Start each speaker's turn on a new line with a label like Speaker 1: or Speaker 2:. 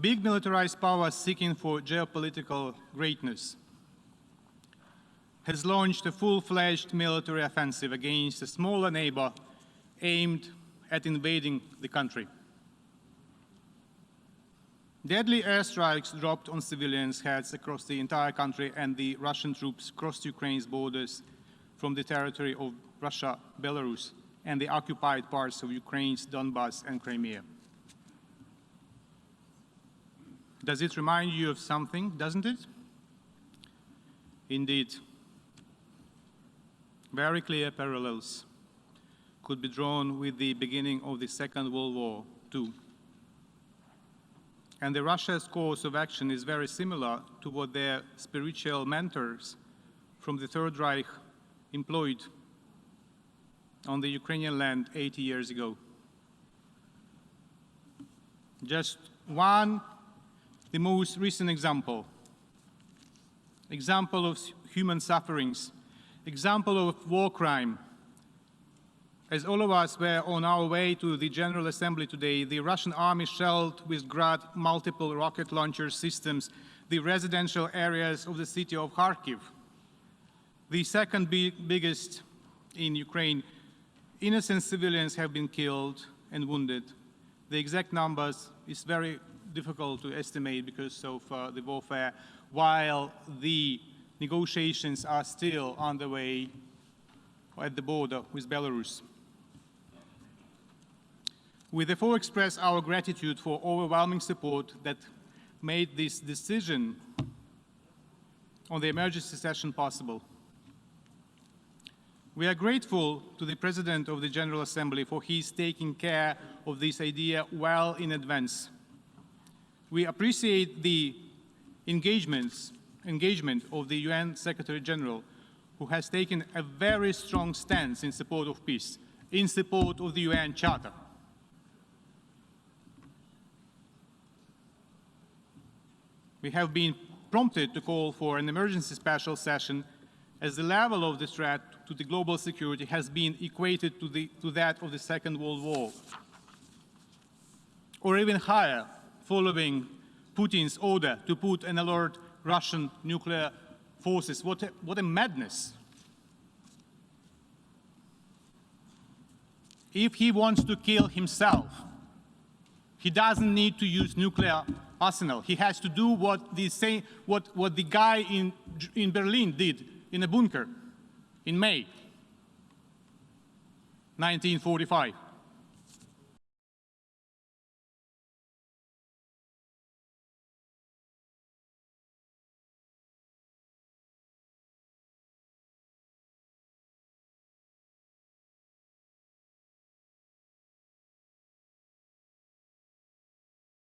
Speaker 1: Big militarized power seeking for geopolitical greatness has launched a full-fledged military offensive against a smaller neighbor aimed at invading the country. Deadly airstrikes dropped on civilians' heads across the entire country, and the Russian troops crossed Ukraine's borders from the territory of Russia, Belarus, and the occupied parts of Ukraine's Donbas and Crimea. Does it remind you of something, doesn't it? Indeed. Very clear parallels could be drawn with the beginning of the Second World War, too. And Russia's course of action is very similar to what their spiritual mentors from the Third Reich employed on the Ukrainian land 80 years ago. Just one, the most recent example of human sufferings, example of war crime. As all of us were on our way to the General Assembly today, the Russian army shelled with Grad multiple rocket launcher systems the residential areas of the city of Kharkiv, the second biggest in Ukraine. Innocent civilians have been killed and wounded. The exact numbers is very difficult to estimate because of the warfare, while the negotiations are still underway at the border with Belarus. We therefore express our gratitude for overwhelming support that made this decision on the emergency session possible. We are grateful to the President of the General Assembly for his taking care of this idea well in advance. We appreciate the engagement of the UN Secretary General, who has taken a very strong stance in support of peace, in support of the UN Charter. We have been prompted to call for an emergency special session as the level of the threat to the global security has been equated to that of the Second World War, or even higher, following Putin's order to put and alert Russian nuclear forces. What a madness. If he wants to kill himself, he doesn't need to use nuclear arsenal. He has to do what the guy in Berlin did in a bunker in May 1945.